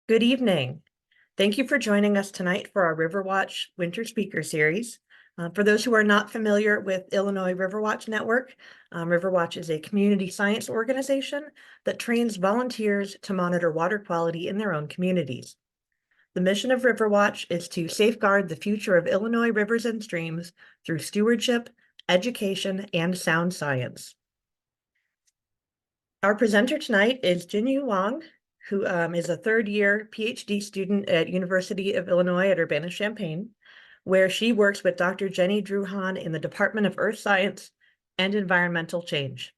Good evening. Thank you for joining us tonight for our RiverWatch Winter Speaker Series. For those who are not familiar with Illinois RiverWatch Network, RiverWatch is a community science organization that trains volunteers to monitor water quality in their own communities. The mission of RiverWatch is to safeguard the future of Illinois rivers and streams through stewardship, education, and sound science. Our presenter tonight is Jinyu Wang, who is a third-year PhD student at University of Illinois at Urbana-Champaign, where she works with Dr. Jenny Druhan in the Department of Earth Science and Environmental Change.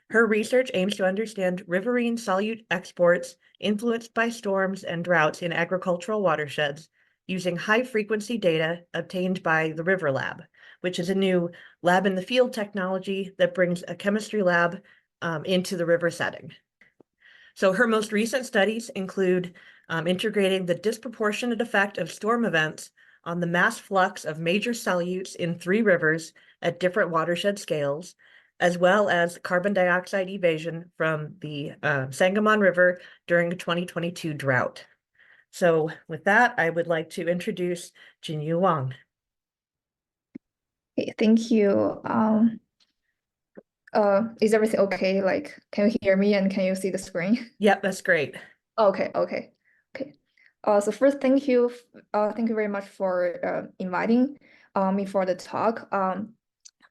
Her research aims to understand riverine solute exports influenced by storms and droughts in agricultural watersheds using high-frequency data obtained by the RiverLab, which is a new lab-in-the-field technology that brings a chemistry lab into the river setting. So her most recent studies include integrating the disproportionate effect of storm events on the mass flux of major solutes in 3 rivers at different watershed scales, as well as carbon dioxide evasion from the Sangamon River during the 2022 drought. So with that, I would like to introduce Jinyu Wang. Okay, thank you. Is everything okay? Like, can you hear me and can you see the screen? Yep, that's great. Okay. So first, thank you very much for inviting me for the talk. And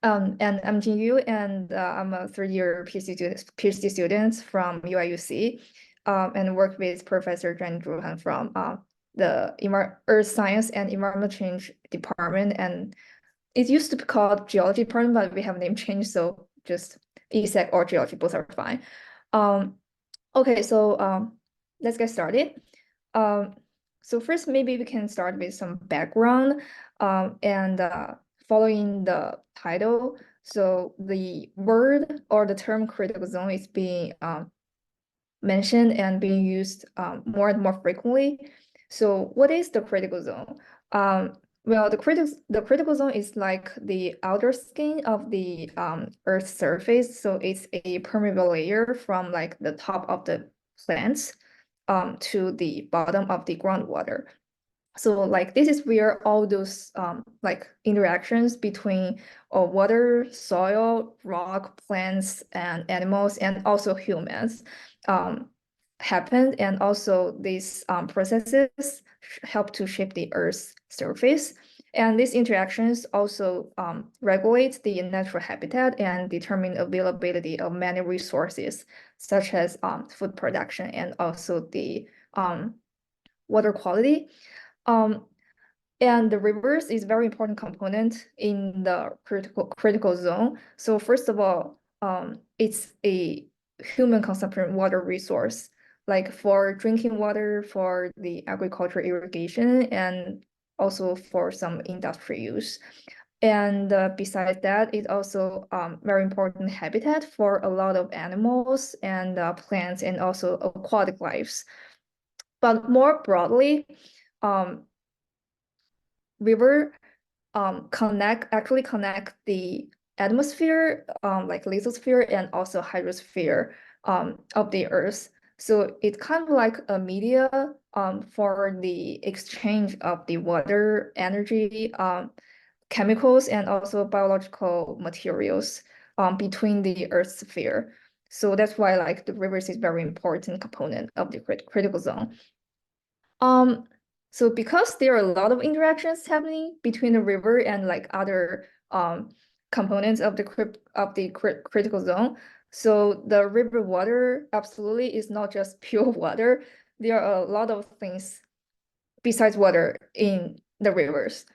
I'm Jinyu, and I'm a third-year PhD student from UIUC, and work with Professor Jenny Druhan from the Earth Science and Environmental Change Department, and it used to be called Geology Department, but we have name change, so just ESEC or Geology, both are fine. Okay, so let's get started. So first, maybe we can start with some background and following the title. So the word or the term critical zone is being mentioned and being used more and more frequently. So what is the critical zone? Well, the critical zone is like the outer skin of the Earth's surface. So it's a permeable layer from like the top of the plants to the bottom of the groundwater. So like this is where all those like interactions between water, soil, rock, plants, and animals, and also humans happen. And also these processes help to shape the Earth's surface. And these interactions also regulate the natural habitat and determine availability of many resources, such as food production and also the water quality. And the rivers is very important component in the critical zone. So first of all, it's a human consumption water resource, like for drinking water, for the agriculture irrigation, and also for some industry use. And besides that, it's also very important habitat for a lot of animals and plants and also aquatic lives. But more broadly, river actually connect the atmosphere, like lithosphere, and also hydrosphere of the Earth. So it's kind of like a media for the exchange of the water, energy, chemicals, and also biological materials between the Earth's sphere. So that's why like the rivers is very important component of the critical zone. So because there are a lot of interactions happening between the river and like other components of the critical zone, so the river water absolutely is not just pure water. There are a lot of things besides water in the rivers.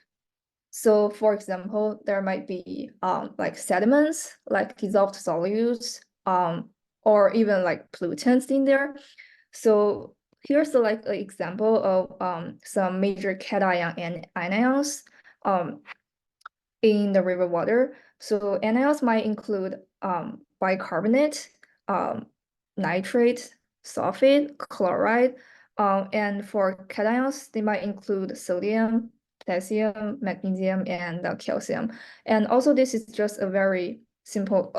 So for example, there might be like sediments, like dissolved solutes, or even like pollutants in there. So here's like an example of some major cation and anions in the river water. So anions might include bicarbonate, nitrate, sulfate, chloride, and for cations, they might include sodium, potassium, magnesium, and calcium. And also this is just a very simple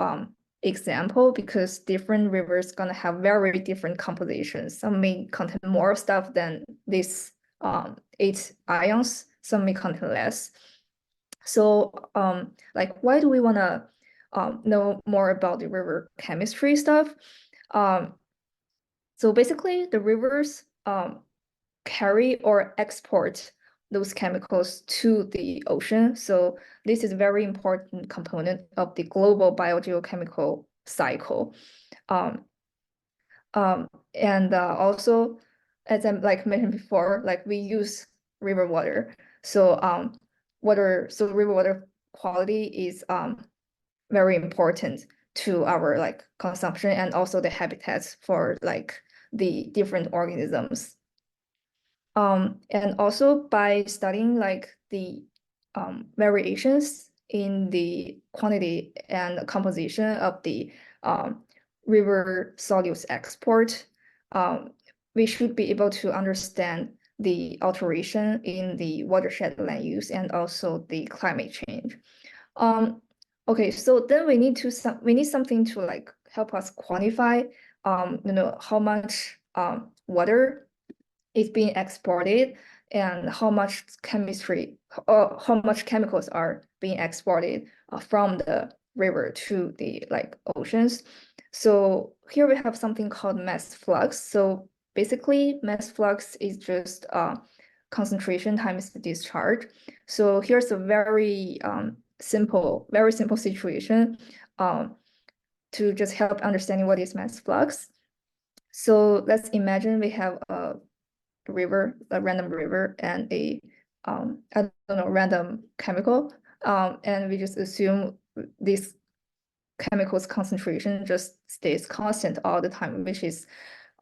example because different rivers gonna have very different compositions. Some may contain more stuff than these 8 ions, some may contain less. So like why do we wanna know more about the river chemistry stuff? So basically the rivers carry or export those chemicals to the ocean. So this is a very important component of the global biogeochemical cycle. And also, as I like mentioned before, like we use river water. So river water quality is very important to our like consumption and also the habitats for like the different organisms. And also by studying like the variations in the quantity and composition of the river solutes export, we should be able to understand the alteration in the watershed land use and also the climate change. Okay, so then we need something to like help us quantify how much water is being exported and how much chemicals are being exported from the river to the like oceans. So here we have something called mass flux. So basically mass flux is just concentration times the discharge. So here's a very simple situation to just help understanding what is mass flux. So let's imagine we have a river, a random river, and a I don't know, random chemical, and we just assume this chemical's concentration just stays constant all the time, which is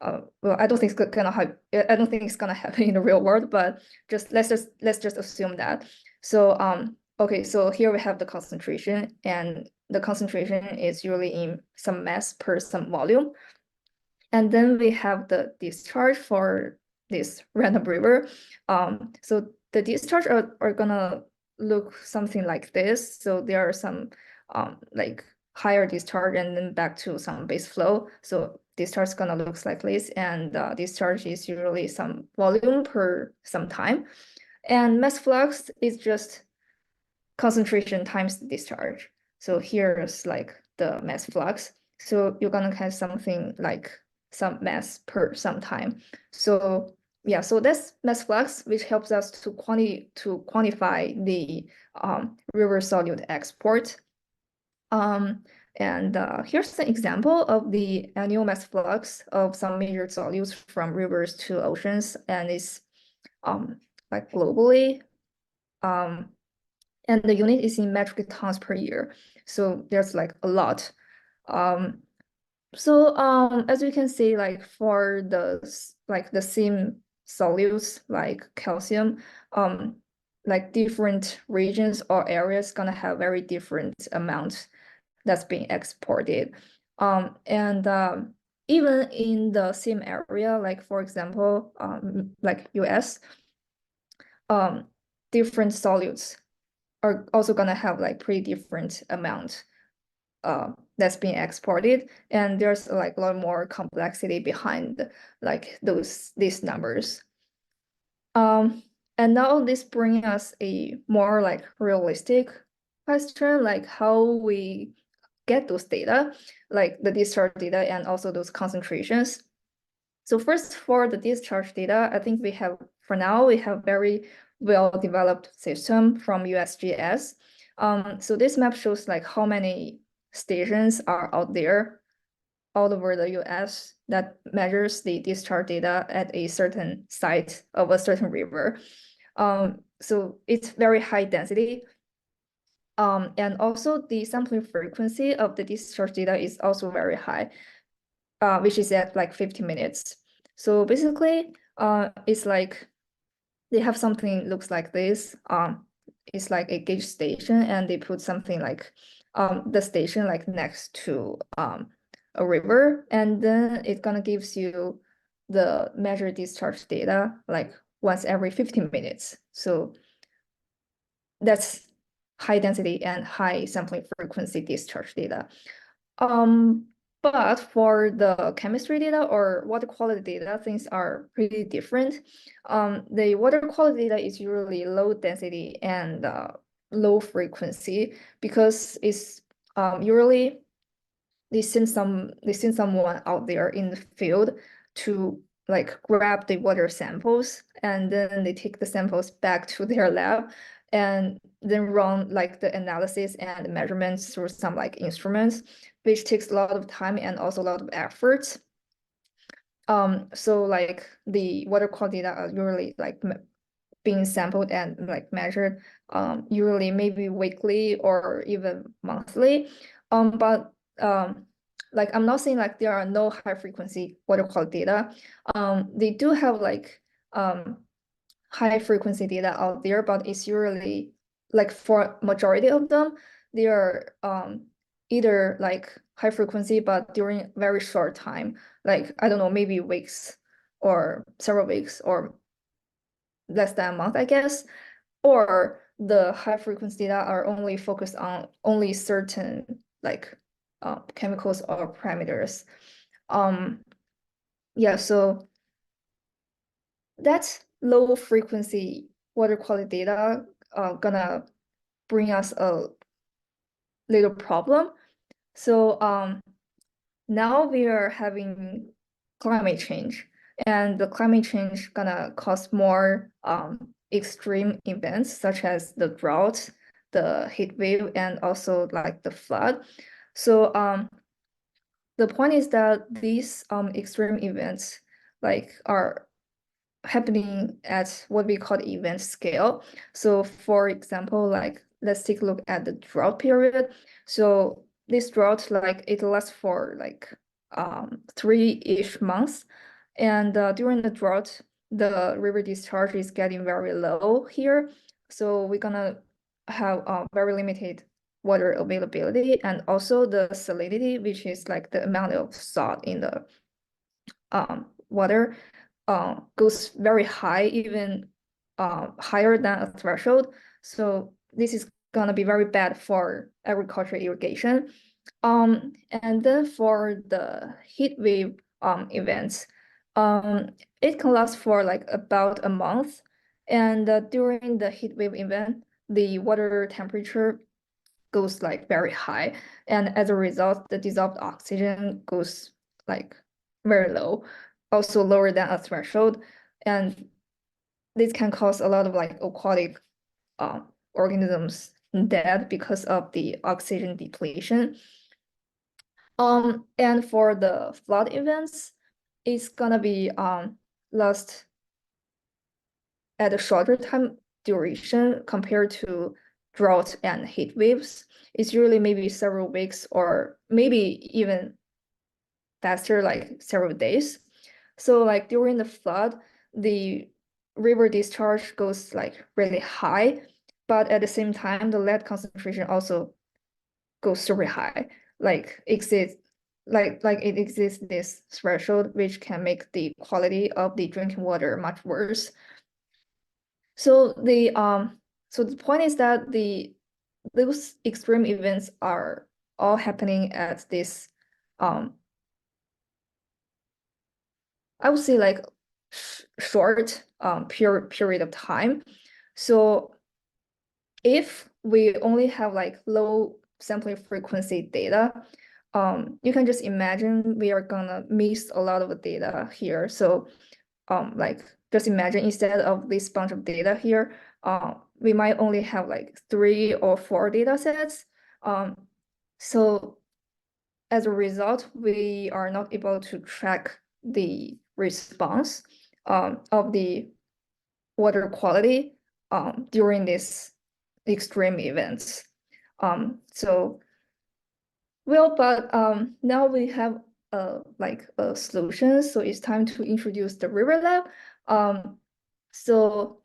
well, I don't think it's gonna happen in the real world, but let's just assume that. So okay, so here we have the concentration, and the concentration is usually in some mass per some volume. And then we have the discharge for this random river. So the discharge are gonna look something like this. So there are some like higher discharge and then back to some base flow. So discharge is gonna look like this, and discharge is usually some volume per some time. And mass flux is just concentration times the discharge. So here's like the mass flux. So you're gonna have something like some mass per some time. So yeah, so that's mass flux, which helps us to quantify the river solute export. And here's an example of the annual mass flux of some major solutes from rivers to oceans, and it's like globally. And the unit is in metric tons per year. So there's like a lot. So as you can see, like for the same solutes like calcium, like different regions or areas gonna have very different amounts that's being exported. And even in the same area, like for example, like US, different solutes are also gonna have like pretty different amount that's being exported, and there's like a lot more complexity behind like these numbers. And now this brings us a more like realistic question, like how we get those data, like the discharge data and also those concentrations. So first, for the discharge data, I think for now we have very well-developed system from USGS. So this map shows like how many stations are out there all over the US that measures the discharge data at a certain site of a certain river. So it's very high density. And also the sampling frequency of the discharge data is also very high, which is at like 50 minutes. So basically, it's like they have something looks like this. It's like a gauge station, and they put something like the station like next to a river, and then it's gonna gives you the measured discharge data like once every 15 minutes. So that's high density and high sampling frequency discharge data. But for the chemistry data or water quality data, things are pretty different. The water quality data is usually low density and low frequency because it's usually they send someone out there in the field to like grab the water samples, and then they take the samples back to their lab and then run like the analysis and measurements through some like instruments, which takes a lot of time and also a lot of effort. So like the water quality data are usually like being sampled and like measured usually maybe weekly or even monthly. But like I'm not saying like there are no high frequency water quality data. They do have like high frequency data out there, but it's usually like for majority of them, they are either like high frequency but during very short time, like I don't know, maybe weeks or several weeks or less than a month, I guess, or the high frequency data are only focused on only certain like chemicals or parameters. Yeah, so that's low frequency water quality data gonna bring us a little problem. So now we are having climate change, and the climate change gonna cause more extreme events such as the drought, the heat wave, and also like the flood. So the point is that these extreme events like are happening at what we call event scale. So for example, like let's take a look at the drought period. So this drought, like it lasts for like 3-ish months. And during the drought, the river discharge is getting very low here. So we're gonna have very limited water availability, and also the salinity, which is like the amount of salt in the water goes very high, even higher than a threshold. So this is gonna be very bad for agriculture irrigation. And then for the heat wave events, it can last for like about a month. And during the heat wave event, the water temperature goes like very high. And as a result, the dissolved oxygen goes like very low, also lower than a threshold. And this can cause a lot of like aquatic organisms dead because of the oxygen depletion. And for the flood events, it's gonna be last at a shorter time duration compared to drought and heat waves. It's usually maybe several weeks or maybe even faster, like several days. So like during the flood, the river discharge goes like really high, but at the same time, the lead concentration also goes super high, like exceeds like it exists this threshold, which can make the quality of the drinking water much worse. So the point is that those extreme events are all happening at this I would say like short period of time. So if we only have like low sampling frequency data, you can just imagine we are gonna miss a lot of data here. So like just imagine instead of this bunch of data here, we might only have like 3 or 4 data sets. So as a result, we are not able to track the response of the water quality during these extreme events. So well, but now we have like a solution. So it's time to introduce the RiverLab. So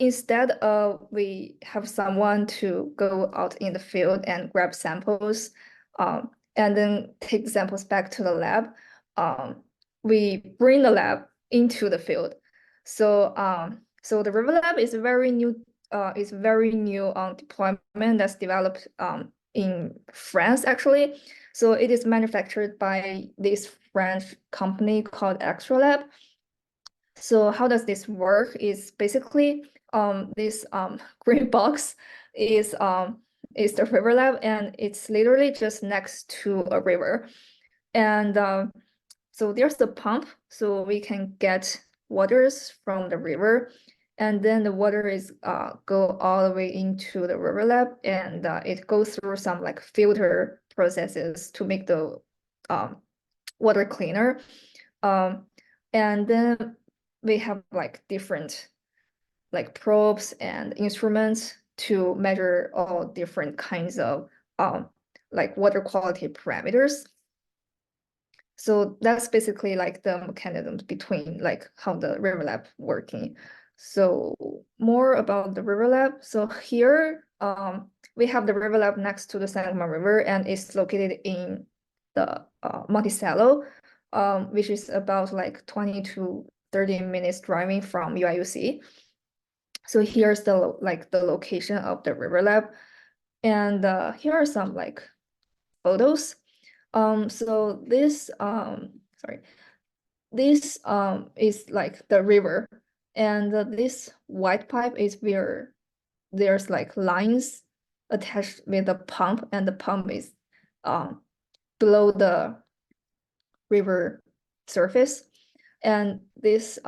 instead of we have someone to go out in the field and grab samples, and then take samples back to the lab, we bring the lab into the field. So so the RiverLab is a very new deployment that's developed in France actually. So it is manufactured by this French company called RiverLab. So how does this work? Is basically this green box is the RiverLab, and it's literally just next to a river. And so there's the pump, so we can get waters from the river, and then the water is go all the way into the RiverLab, and it goes through some like filter processes to make the water cleaner. And then we have like different like probes and instruments to measure all different kinds of like water quality parameters. So that's basically like the mechanisms between like how the RiverLab working. So more about the RiverLab. So here we have the RiverLab next to the Sangamon River, and it's located in the Monticello, which is about like 20 to 30 minutes driving from UIUC. So here's the location of the RiverLab, and here are some like photos. So this this is like the river, and this white pipe is where there's like lines attached with the pump, and the pump is below the river surface, and this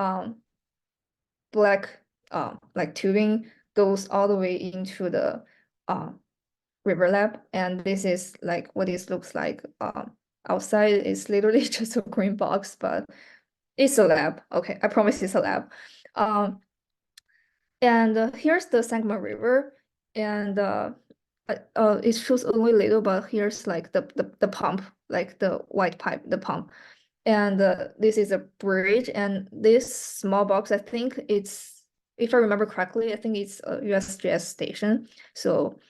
black like tubing goes all the way into the RiverLab, and this is like what it looks like outside. Is literally just a green box, but it's a lab. Okay, I promise it's a lab. And here's the Sangamon River, and it shows only little, but here's like the pump, like the white pipe, the pump. And this is a bridge, and this small box, I think it's, if I remember correctly, I think it's a USGS station. So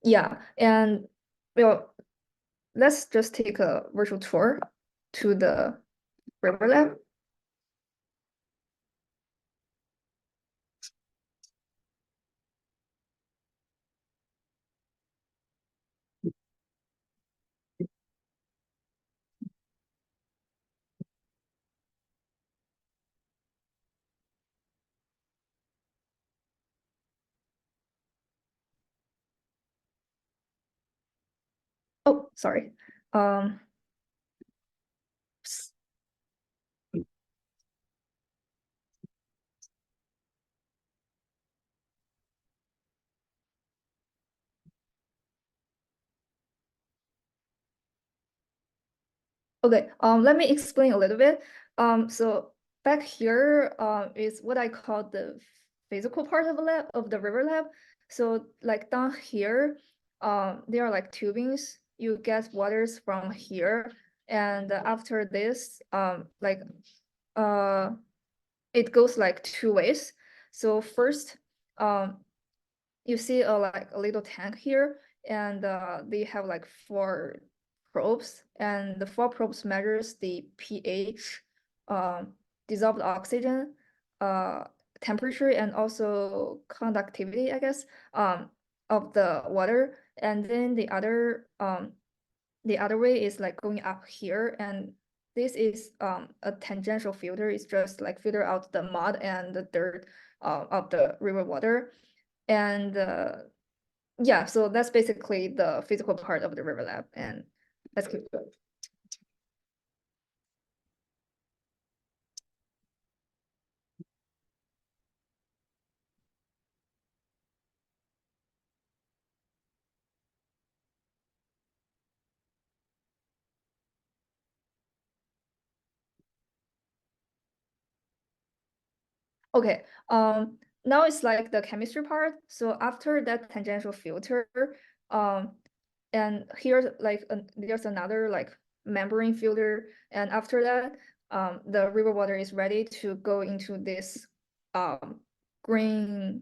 yeah, and well, let's just take a virtual tour to the RiverLab. Oh, sorry. Okay, let me explain a little bit. So back here is what I call the physical part of the lab, of the RiverLab. So like down here, there are like tubings. You get waters from here, and after this, it goes like two ways. So first, you see like a little tank here, and they have like four probes, and the four probes measures the pH, dissolved oxygen, temperature, and also conductivity, I guess, of the water. And then the other way is like going up here, and this is a tangential filter. It's just like filter out the mud and the dirt of the river water. And yeah, so that's basically the physical part of the RiverLab, and let's keep going. Okay, now it's like the chemistry part. So after that tangential filter, and here's like there's another like membrane filter, and after that, the river water is ready to go into this greenish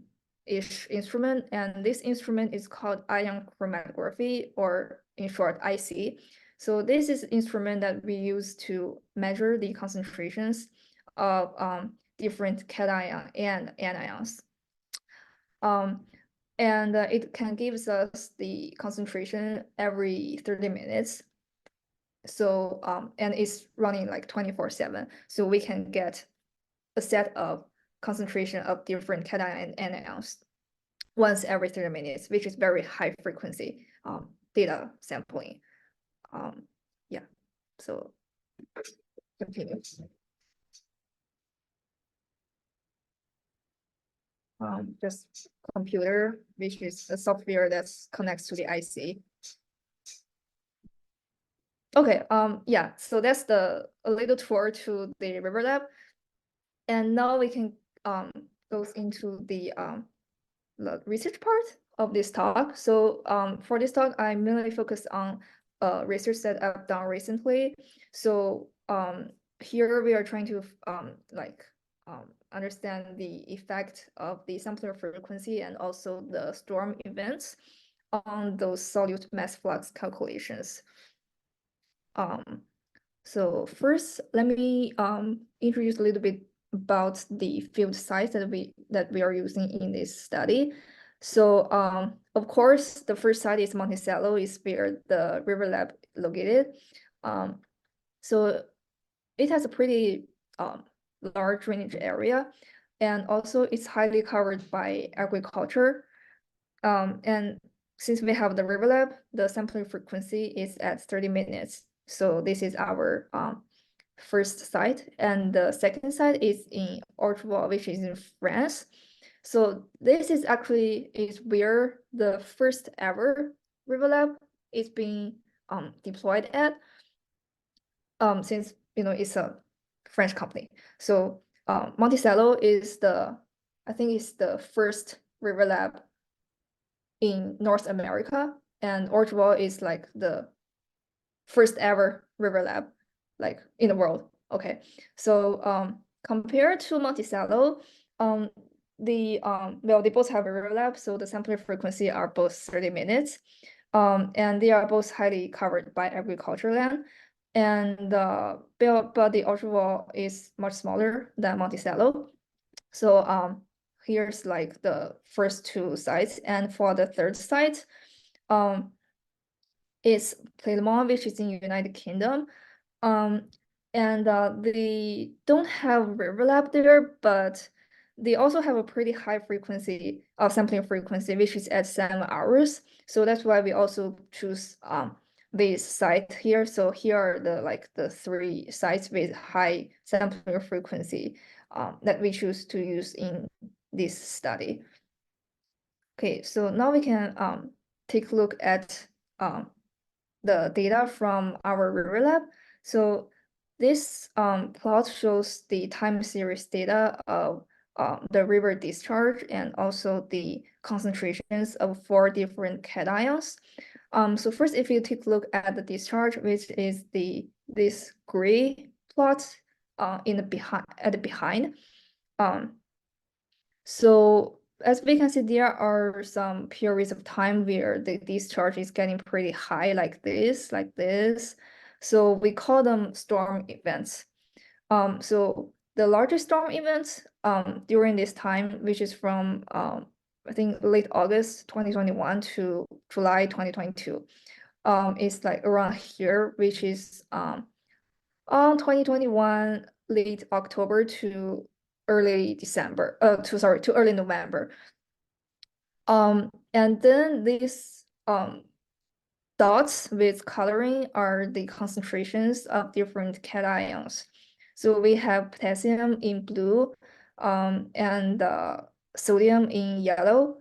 instrument, and this instrument is called ion chromatography, or in short, IC. So this is instrument that we use to measure the concentrations of different cation and anions. And it can give us the concentration every 30 minutes. So and it's running like 24/7. So we can get a set of concentration of different cation and anions once every 30 minutes, which is very high frequency data sampling. Yeah, so continue. Just computer, which is a software that connects to the IC. Okay, yeah, so that's a little tour to the RiverLab. And now we can go into the research part of this talk. So for this talk, I mainly focus on research that I've done recently. So here we are trying to understand the effect of the sampling frequency and also the storm events on those solute mass flux calculations. So first, let me introduce a little bit about the field size that we are using in this study. So of course, the first site is Monticello, is where the RiverLab located. So it has a pretty large drainage area, and also it's highly covered by agriculture. And since we have the RiverLab, the sampling frequency is at 30 minutes. So this is our first site, and the second site is in Orgeval, which is in France. So this is actually where the first ever RiverLab is being deployed at. Since it's a French company, so Monticello is I think it's the first RiverLab in North America, and Orgeval is like the first ever RiverLab like in the world. Okay, so compared to Monticello, well, they both have a RiverLab, so the sampling frequency are both 30 minutes, and they are both highly covered by agricultural land. And but the Orgeval is much smaller than Monticello. So here's like the first two sites, and for the third site, it's Clermont, which is in United Kingdom. And they don't have RiverLab there, but they also have a pretty high frequency of sampling frequency, which is at 7 hours. So that's why we also choose this site here. So here are the three sites with high sampling frequency that we choose to use in this study. Okay, so now we can take a look at the data from our RiverLab. So this plot shows the time series data of the river discharge and also the concentrations of 4 different cations. So first, if you take a look at the discharge, which is this gray plot at the behind. So as we can see, there are some periods of time where the discharge is getting pretty high, like this. So we call them storm events. So the largest storm events during this time, which is from I think late August 2021 to July 2022, is like around here, which is on 2021 late October to early December, to early November. And then these dots with coloring are the concentrations of different cations. So we have potassium in blue, and sodium in yellow,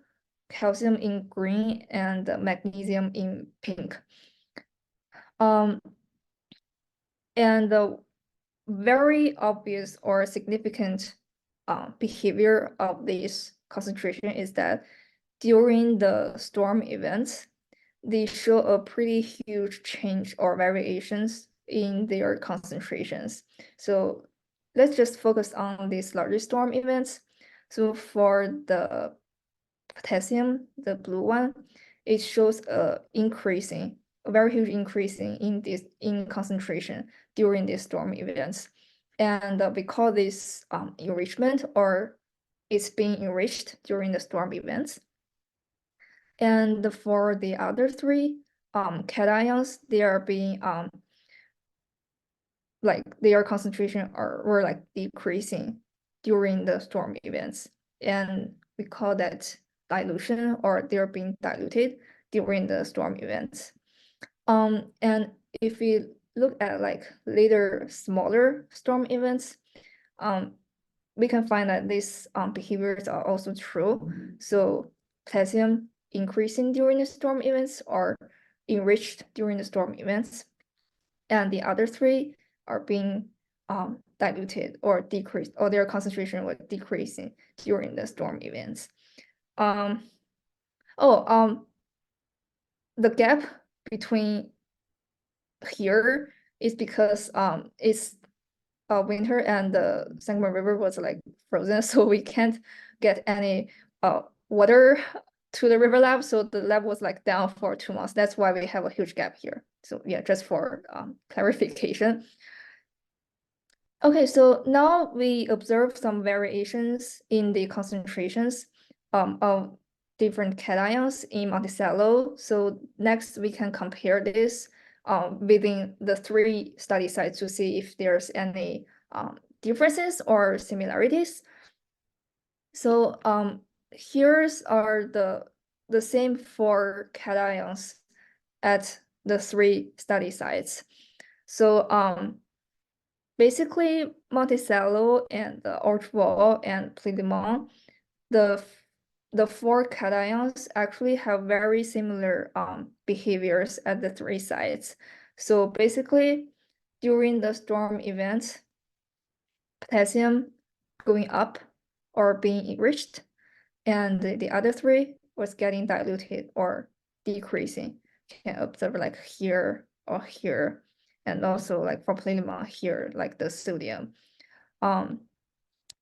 calcium in green, and magnesium in pink. And the very obvious or significant behavior of this concentration is that during the storm events, they show a pretty huge change or variations in their concentrations. So let's just focus on these larger storm events. So for the potassium, the blue one, it shows a very huge increasing in concentration during these storm events. And we call this enrichment, or it's being enriched during the storm events. And for the other three cations, they are being like their concentration were like decreasing during the storm events, and we call that dilution, or they're being diluted during the storm events. And if we look at like later smaller storm events, we can find that these behaviors are also true. So potassium increasing during the storm events or enriched during the storm events, and the other three are being diluted or decreased, or their concentration was decreasing during the storm events. The gap between here is because it's winter and the Sangamon River was like frozen, so we can't get any water to the RiverLab, so the lab was like down for 2 months. That's why we have a huge gap here. So yeah, just for clarification. Okay, so now we observe some variations in the concentrations of different cations in Monticello. So next we can compare this within the 3 study sites to see if there's any differences or similarities. So here's are the same 4 cations at the 3 study sites. So basically Monticello and the Orchval and Plédemont, the 4 cations actually have very similar behaviors at the 3 sites. So basically, during the storm event, potassium going up or being enriched, and the other 3 was getting diluted or decreasing. You can observe like here or here, and also like for Plédemont here, like the sodium.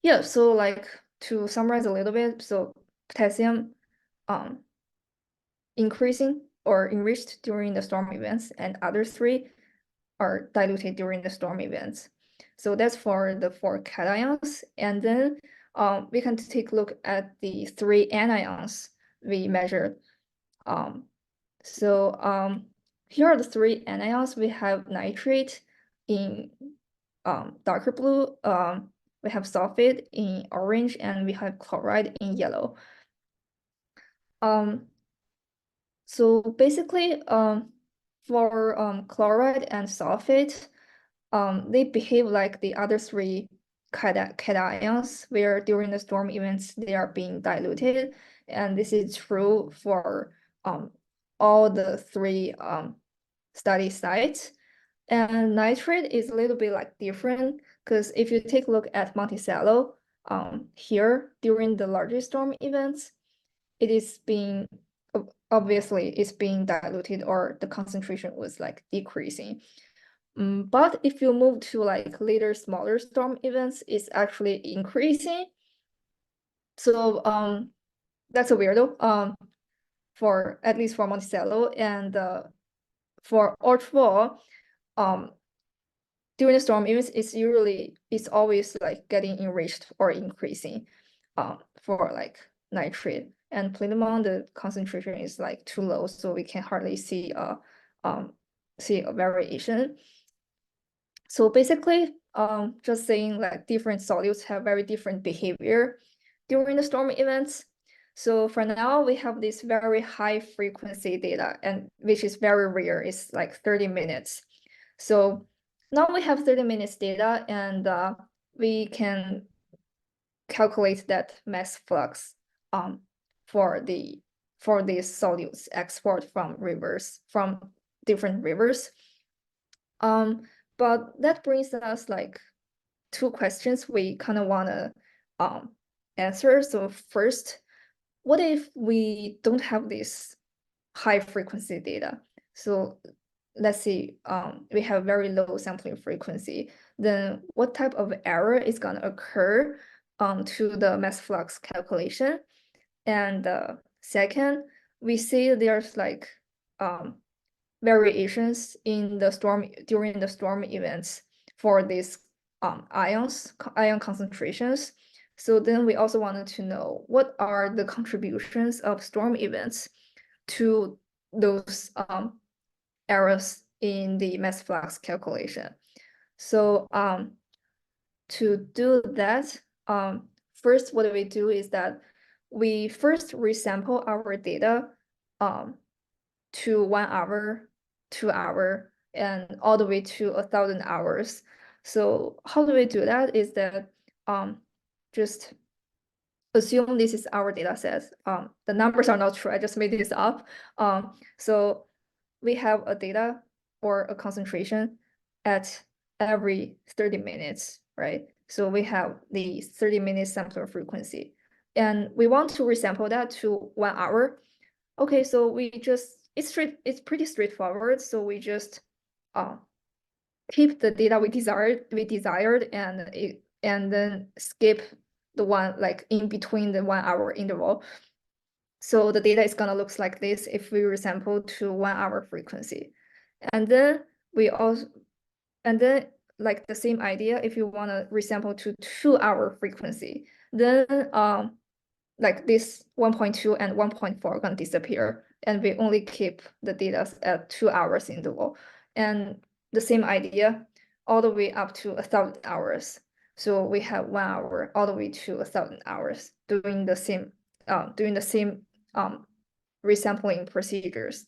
Yeah, so like to summarize a little bit, so potassium increasing or enriched during the storm events, and other 3 are diluted during the storm events. So that's for the 4 cations. And then we can take a look at the 3 anions we measured. Here are the 3 anions. We have nitrate in darker blue, we have sulfate in orange, and we have chloride in yellow. So basically, for chloride and sulfate, they behave like the other 3 cations, where during the storm events they are being diluted, and this is true for all the 3 study sites. And nitrate is a little bit like different, because if you take a look at Monticello, here during the larger storm events, it is being obviously it's being diluted, or the concentration was like decreasing. But if you move to like later smaller storm events, it's actually increasing. So that's a weirdo for at least for Monticello, and for Orchval, during the storm events, it's always like getting enriched or increasing for like nitrate. And Plédemont, the concentration is like too low, so we can hardly see a variation. So basically, just saying like different solutes have very different behavior during the storm events. So for now, we have this very high frequency data, and which is very rare. It's like 30 minutes. So now we have 30 minutes data, and we can calculate that mass flux for these solutes export from different rivers. But that brings us like 2 questions we kind of want to answer. So first, what if we don't have this high frequency data? So let's see, we have very low sampling frequency. Then what type of error is going to occur to the mass flux calculation? And second, we see there's like variations in the during the storm events for these ion concentrations. So then we also wanted to know what are the contributions of storm events to those errors in the mass flux calculation. So to do that, first what we do is that we first resample our data to 1 hour, 2 hour, and all the way to 1,000 hours. So how do we do that is that just assume this is our data set. The numbers are not true, I just made this up. So we have a data or a concentration at every 30 minutes, right? So we have the 30-minute sampler frequency. And we want to resample that to 1 hour. Okay, so we just, it's pretty straightforward. So we just keep the data we desired and then skip the one like in between the 1 hour interval. So the data is gonna look like this if we resample to 1 hour frequency. And then like the same idea, if you wanna resample to 2 hour frequency, then like this 1.2 and 1.4 are gonna disappear, and we only keep the data at 2 hours interval. And the same idea all the way up to 1,000 hours. So we have 1 hour all the way to 1,000 hours doing the same resampling procedures.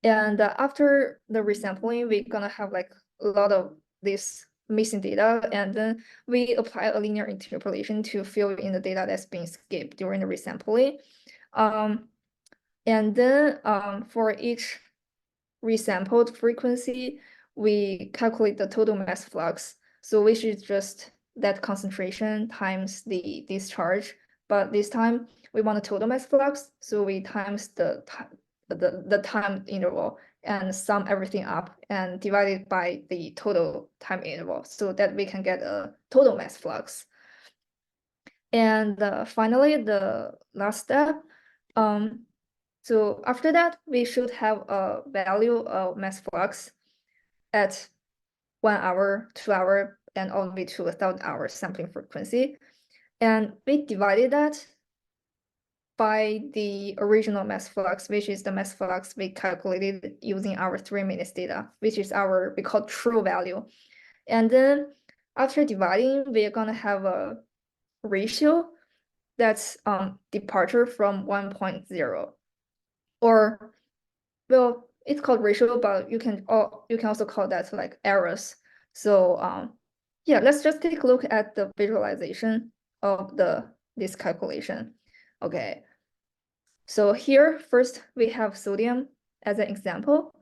And after the resampling, we're gonna have like a lot of this missing data, and then we apply a linear interpolation to fill in the data that's being skipped during the resampling. And then for each resampled frequency, we calculate the total mass flux. So which is just that concentration times the discharge. But this time we want a total mass flux, so we times the time interval and sum everything up and divide it by the total time interval so that we can get a total mass flux. And finally, the last step. So after that, we should have a value of mass flux at 1 hour, 2 hour, and all the way to 1,000 hours sampling frequency. And we divided that by the original mass flux, which is the mass flux we calculated using our 3 minutes data, which is our, we call true value. And then after dividing, we're gonna have a ratio that's departure from 1.0. Or, well, it's called ratio, but you can also call that like errors. So yeah, let's just take a look at the visualization of this calculation. Okay, so here first we have sodium as an example,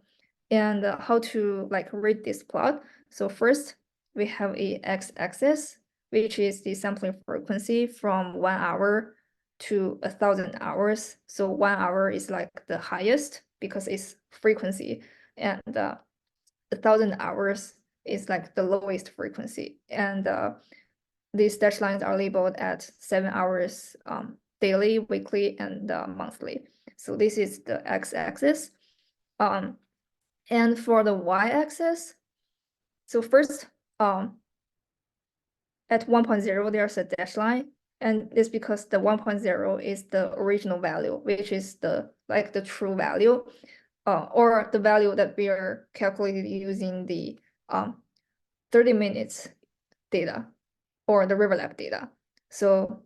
and how to like read this plot. So first we have a x-axis, which is the sampling frequency from 1 hour to 1,000 hours. So 1 hour is like the highest because it's frequency, and 1,000 hours is like the lowest frequency. And these dashed lines are labeled at 7 hours daily, weekly, and monthly. So this is the x-axis. And for the y-axis, so first at 1.0 there's a dash line, and it's because the 1.0 is the original value, which is the true value, or the value that we are calculated using the 30 minutes data or the RiverLab data. So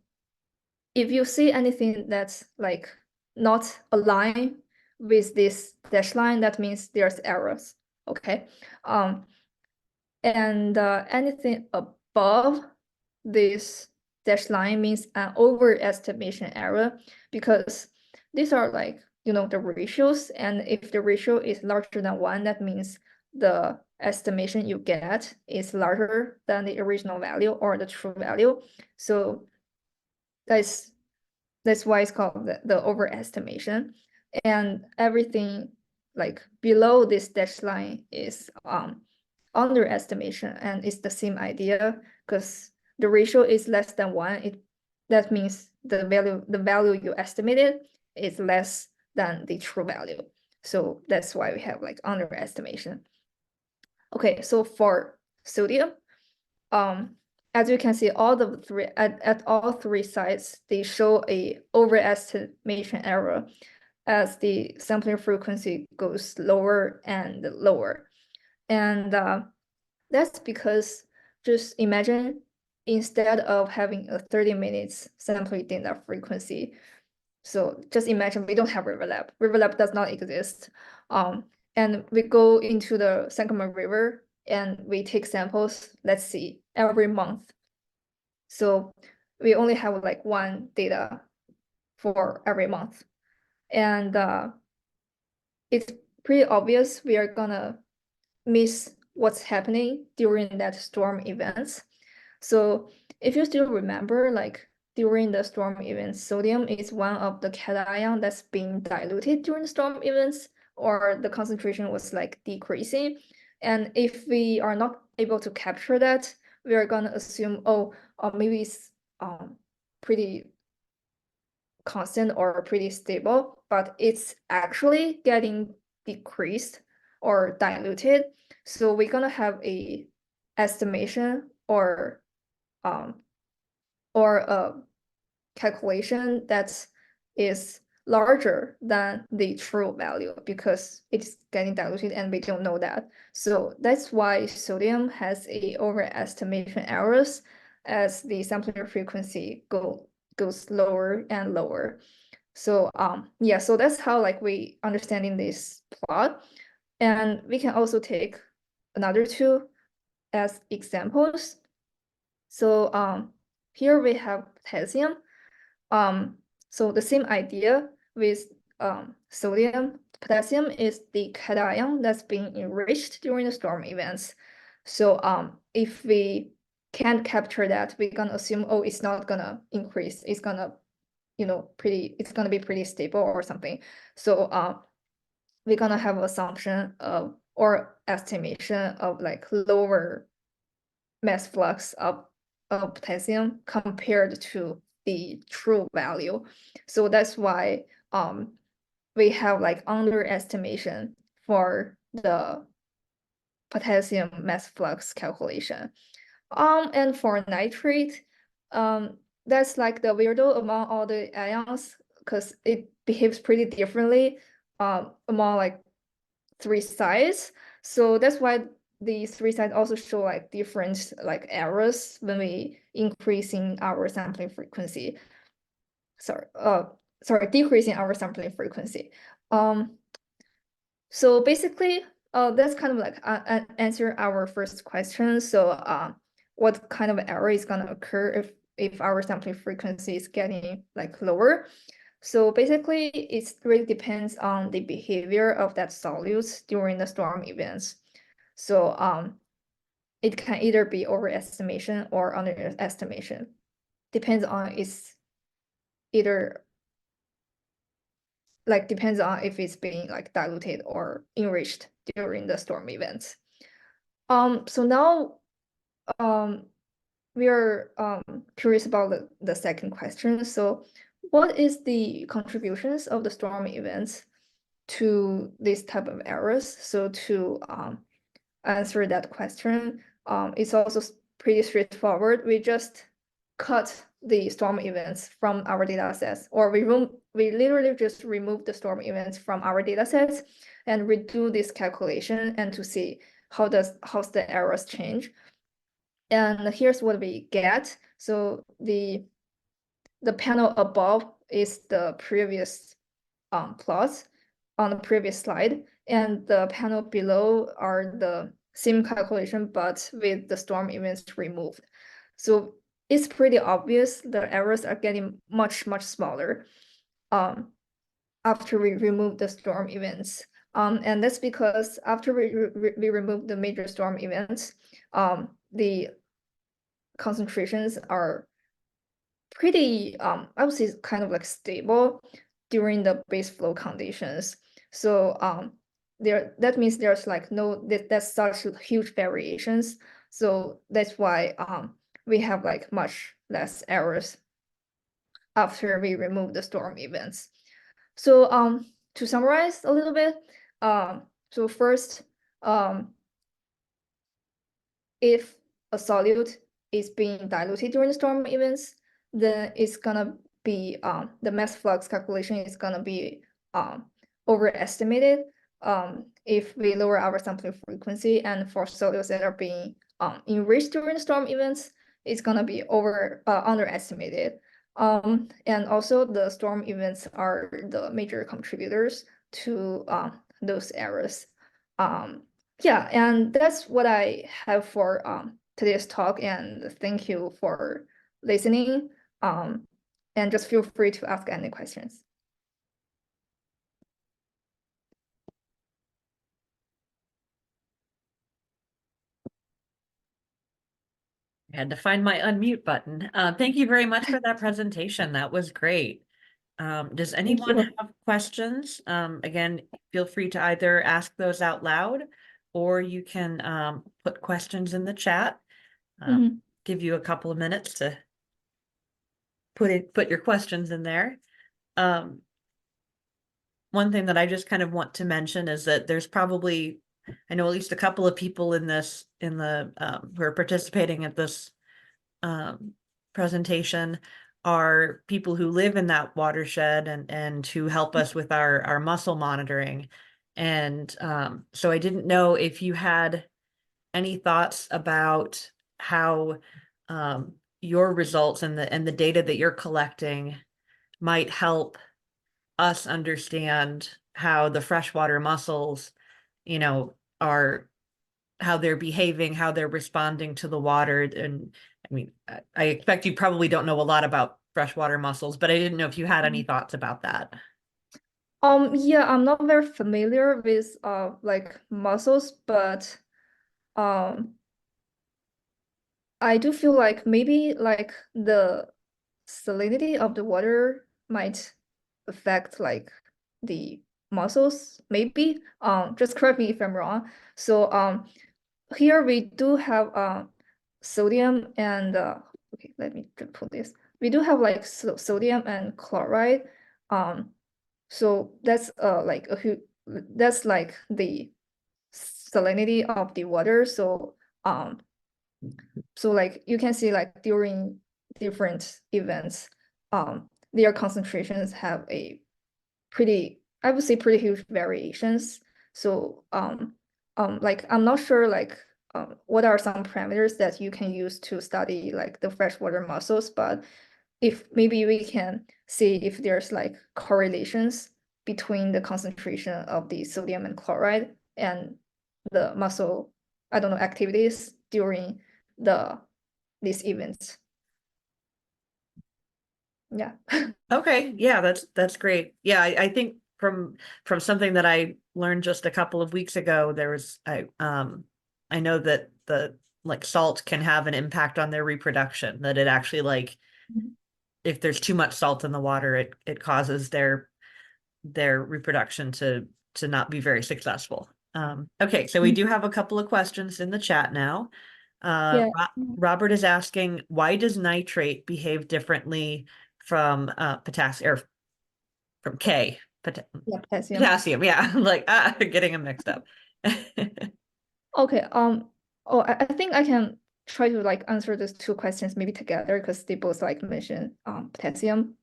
if you see anything that's like not aligned with this dash line, that means there's errors. Okay. And anything above this dash line means an overestimation error, because these are like, the ratios, and if the ratio is larger than 1, that means the estimation you get is larger than the original value or the true value. So that's why it's called the overestimation. And everything like below this dash line is underestimation, and it's the same idea, because the ratio is less than 1. That means the value you estimated is less than the true value. So that's why we have like underestimation. Okay, so for sodium, as you can see, all the three at all 3 sites, they show a overestimation error as the sampling frequency goes lower and lower. And That's because just imagine instead of having a 30 minutes sampling data frequency, so just imagine we don't have RiverLab. RiverLab does not exist. And we go into the Sangamon River and we take samples, let's see, every month. So we only have like one data for every month. And it's pretty obvious we are gonna miss what's happening during that storm events. So if you still remember, like during the storm events, sodium is one of the cation that's being diluted during the storm events, or the concentration was like decreasing. And if we are not able to capture that, we are gonna assume, oh, maybe it's pretty constant or pretty stable, but it's actually getting decreased or diluted. So we're gonna have a estimation or a calculation that is larger than the true value because it's getting diluted and we don't know that. So that's why sodium has a overestimation errors as the sampling frequency goes lower and lower. So yeah, so that's how like we understanding this plot. And we can also take another two as examples. So here we have potassium. So the same idea with sodium. Potassium is the cation that's being enriched during the storm events. So if we can't capture that, we're gonna assume, oh, it's not gonna increase. It's gonna, it's gonna be pretty stable or something. So we're gonna have assumption of or estimation of like lower mass flux of potassium compared to the true value. So that's why we have like underestimation for the potassium mass flux calculation. And for nitrate, that's like the weirdo among all the ions because it behaves pretty differently among like three sides. So that's why the three sides also show like different like errors when we increasing our sampling frequency. Decreasing our sampling frequency. So basically, that's kind of like answer our first question. So what kind of error is gonna occur if our sampling frequency is getting like lower? So basically, it really depends on the behavior of that solutes during the storm events. So it can either be overestimation or underestimation. Depends on depends on if it's being like diluted or enriched during the storm events. So now we are curious about the second question. So what is the contributions of the storm events to this type of errors? So to answer that question, it's also pretty straightforward. We just cut the storm events from our data sets, or we literally just remove the storm events from our data sets and redo this calculation and to see how's the errors change. And here's what we get. So the panel above is the previous plots on the previous slide, and the panel below are the same calculation but with the storm events removed. So it's pretty obvious the errors are getting much smaller after we remove the storm events. And that's because after we remove the major storm events, the concentrations are pretty, I would say kind of like stable during the base flow conditions. So that means there's like that's such huge variations. So that's why we have like much less errors after we remove the storm events. So to summarize a little bit, so first, if a solute is being diluted during the storm events, then it's gonna be the mass flux calculation is gonna be overestimated. if we lower our sampling frequency, and for soils that are being enriched during the storm events, it's gonna be underestimated. And also the storm events are the major contributors to those errors. Yeah, and that's what I have for today's talk, and thank you for listening. And just feel free to ask any questions. I had to find my unmute button. Thank you very much for that presentation. That was great. Does anyone you. have questions? Again, feel free to either ask those out loud, or you can put questions in the chat. Give you a couple of minutes to put your questions in there. One thing that I just kind of want to mention is that there's probably, I know at least a couple of people in this, who are participating at this presentation are people who live in that watershed and who help us with our mussel monitoring. And so I didn't know if you had any thoughts about how your results and the data that you're collecting might help us understand how the freshwater mussels, are, how they're behaving, how they're responding to the water. And I mean, I expect you probably don't know a lot about freshwater mussels, but I didn't know if you had any thoughts about that. Yeah, I'm not very familiar with like mussels, but I do feel like maybe like the salinity of the water might affect like the mussels, maybe. Just correct me if I'm wrong. So here we do have sodium and okay, let me just put this. We do have like sodium and chloride. So that's like that's like the salinity of the water. So like you can see like during different events, their concentrations have a pretty, I would say pretty huge variations. So like I'm not sure like what are some parameters that you can use to study like the freshwater mussels, but if maybe we can see if there's like correlations between the concentration of the sodium and chloride and the mussel, I don't know, activities during these events. Yeah. Okay, yeah, that's great. Yeah, I think from something that I learned just a couple of weeks ago, I know that the like salt can have an impact on their reproduction, that it actually like if there's too much salt in the water, it causes their reproduction to not be very successful. Okay, so we do have a couple of questions in the chat now. Yeah. Robert is asking, why does nitrate behave differently from potassium, or from K? Yeah, potassium. Potassium, yeah. I'm like, getting them mixed up. Okay. Oh, I think I can try to like answer those two questions maybe together because they both like mention potassium.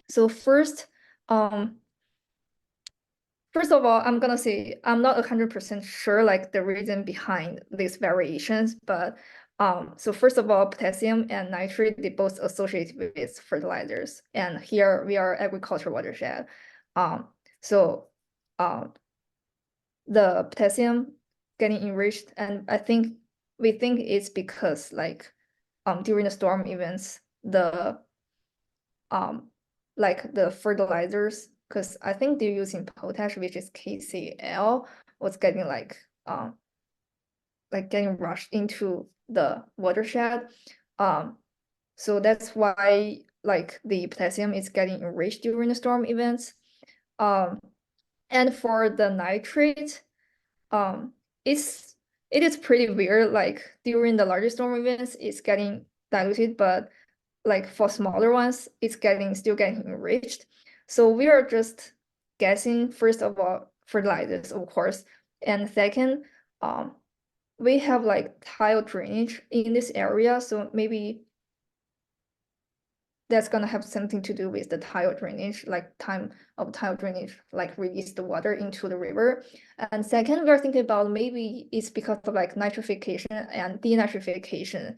So first of all, I'm gonna say I'm not 100% sure like the reason behind these variations, but so first of all, potassium and nitrate, they both associate with fertilizers, and here we are agricultural watershed. So the potassium getting enriched, and we think it's because like during the storm events, the like the fertilizers, because I think they're using potash, which is KCl, was getting like getting rushed into the watershed. So that's why like the potassium is getting enriched during the storm events. And for the nitrate, it is pretty weird. Like during the larger storm events, it's getting diluted, but like for smaller ones, it's still getting enriched. So we are just guessing, first of all, fertilizers, of course, and second, we have like tile drainage in this area, so maybe that's gonna have something to do with the tile drainage, like time of tile drainage, like release the water into the river. And second, we're thinking about maybe it's because of like nitrification and denitrification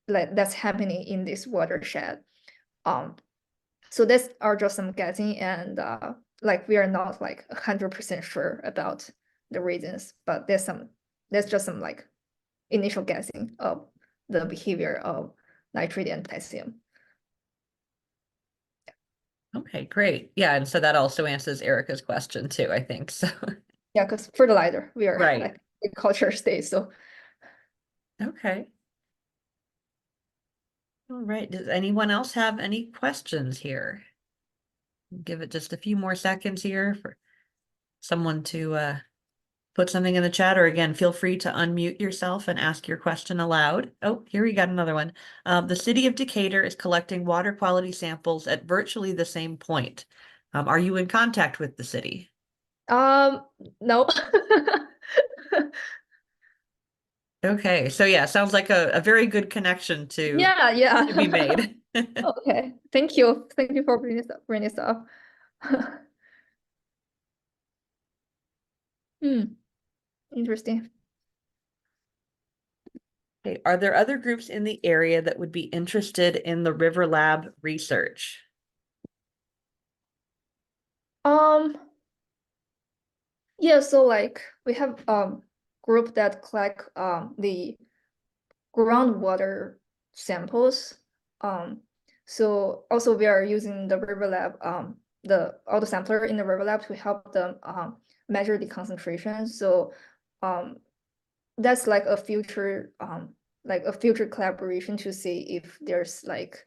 like that's happening in this watershed. So that's are just some guessing, and like we are not like 100% sure about the reasons, but there's just some like initial guessing of the behavior of nitrate and potassium. Okay, great. Yeah, and so that also answers Erica's question too, I think. So Yeah, because fertilizer, we are right. like agriculture state, so Okay. All right. Does anyone else have any questions here? Give it just a few more seconds here for someone to put something in the chat, or again, feel free to unmute yourself and ask your question aloud. Oh, here we got another one. The city of Decatur is collecting water quality samples at virtually the same point. Are you in contact with the city? no. Okay, so yeah, sounds like a very good connection to Yeah. be made. Okay, thank you for bringing this up. Interesting. Okay, are there other groups in the area that would be interested in the RiverLab research? Yeah, so like we have group that collect the groundwater samples. So also we are using the RiverLab the auto sampler in the RiverLab to help them measure the concentration. So that's like a future collaboration to see if there's like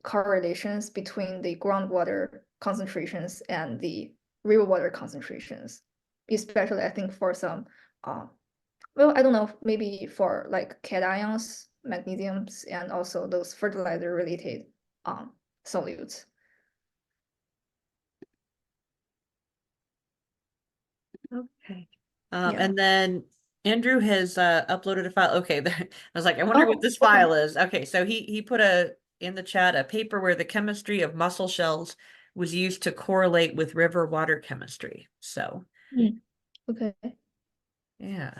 correlations between the groundwater concentrations and the river water concentrations, especially I think for some well, I don't know, maybe for like cations, magnesiums, and also those fertilizer related solutes. Okay. Yeah. And then Andrew has uploaded a file. Okay, I was like, I wonder what Oh, this okay. file is. Okay, so he put in the chat a paper where the chemistry of mussel shells was used to correlate with river water chemistry. So Okay. yeah.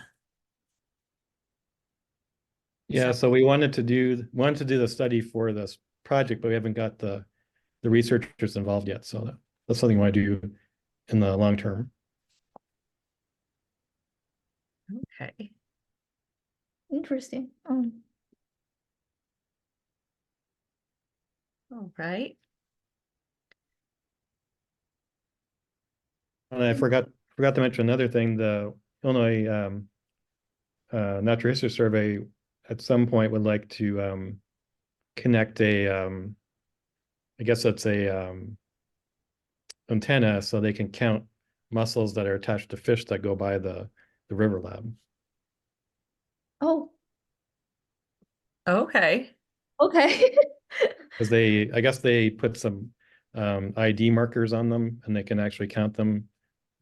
Yeah, so we wanted to do the study for this project, but we haven't got the researchers involved yet. So that's something we want to do in the long term. Okay. Interesting. All right. And I forgot to mention another thing. The Illinois Natural History Survey at some point would like to connect a I guess that's a antenna so they can count mussels that are attached to fish that go by the RiverLab. Oh, Okay. okay. Because I guess they put some ID markers on them, and they can actually count them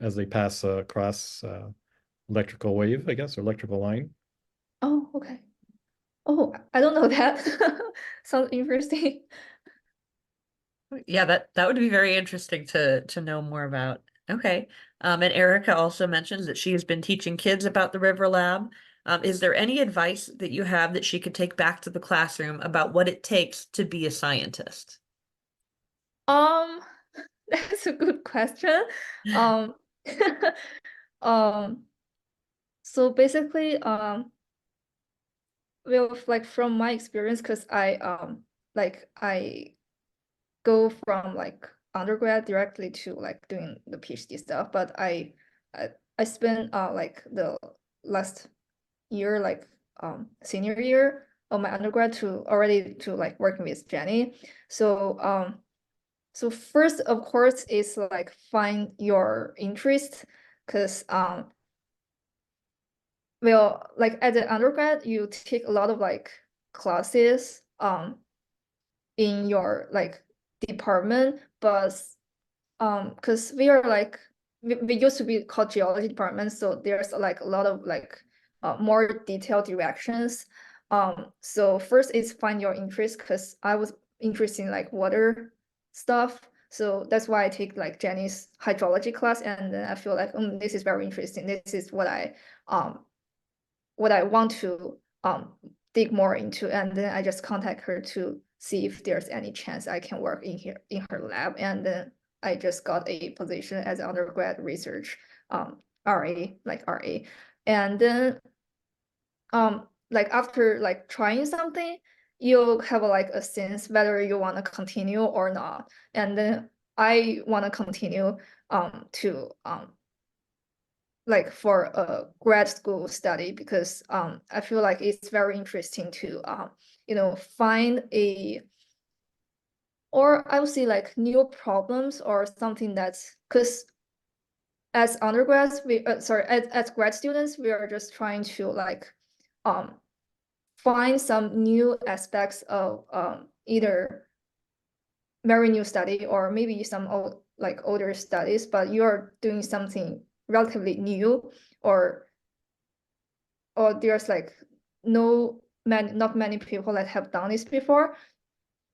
as they pass across electrical wave, I guess, or electrical line. Oh, okay. Oh, I don't know that. Sounds interesting. Yeah, that would be very interesting to know more about. Okay. And Erica also mentions that she has been teaching kids about the RiverLab. Is there any advice that you have that she could take back to the classroom about what it takes to be a scientist? That's a good question. Um, so basically, well, like from my experience, because I go from like undergrad directly to like doing the PhD stuff, but I spent like the last year, like senior year of my undergrad to like working with Jenny. So first, of course, is like find your interest, because well, like at the undergrad, you take a lot of like classes in your like department, but because we are like we used to be called geology department, so there's like a lot of like more detailed directions. So first is find your interest, because I was interested in like water stuff. So that's why I take like Jenny's hydrology class, and then I feel like this is very interesting. This is what I want to dig more into, and then I just contact her to see if there's any chance I can work in her lab, and then I just got a position as an undergrad research RA, and then like after like trying something, you have like a sense whether you want to continue or not, and then I want to continue to like for a grad school study, because I feel like it's very interesting to find or I would say like new problems or something that's, because as undergrads as grad students, we are just trying to like find some new aspects of either very new study or maybe some older studies, but you're doing something relatively new, or there's like not many people that have done this before.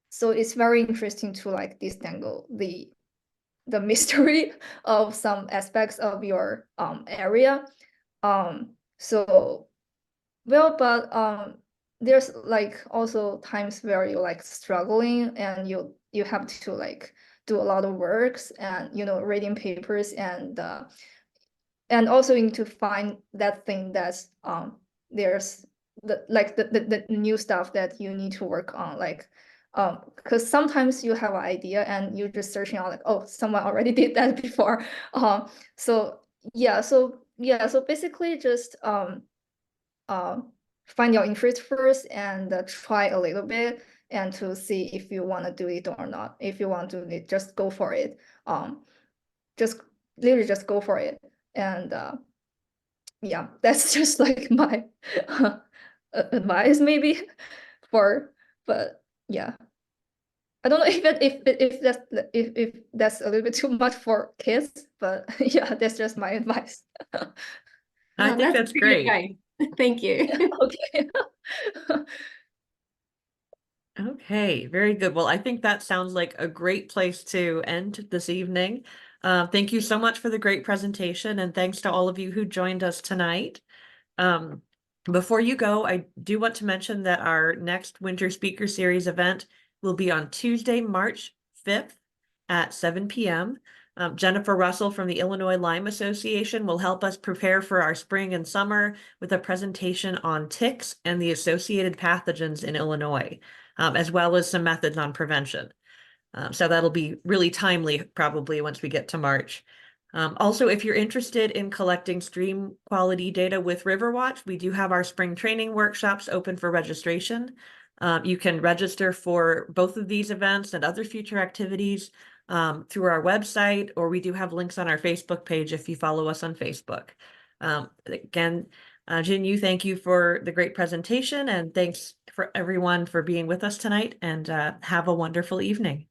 So it's very interesting to like disentangle the mystery of some aspects of your area. So well, but there's like also times where you're like struggling and you have to like do a lot of works and reading papers, and also you need to find that thing that's there's the new stuff that you need to work on, like because sometimes you have an idea and you're just searching out like, oh, someone already did that before. So basically just find your interest first and try a little bit, and to see if you want to do it or not. If you want to do it, just go for it. Just literally just go for it. And yeah, that's just like my advice maybe but yeah, I don't know if that's a little bit too much for kids, but yeah, that's just my advice. I think that's great. Advice. Thank you. Okay. Okay, very good. Well, I think that sounds like a great place to end this evening. Thank you so much for the great presentation, and thanks to all of you who joined us tonight. Before you go, I do want to mention that our next Winter Speaker Series event will be on Tuesday, March 5th at 7 p.m. Jennifer Russell from the Illinois Lyme Association will help us prepare for our spring and summer with a presentation on ticks and the associated pathogens in Illinois, as well as some methods on prevention. So that'll be really timely, probably once we get to March. Also, if you're interested in collecting stream quality data with RiverWatch, we do have our spring training workshops open for registration. You can register for both of these events and other future activities through our website, or we do have links on our Facebook page if you follow us on Facebook. Again, Jinyu, thank you for the great presentation, and thanks for everyone for being with us tonight, and have a wonderful evening.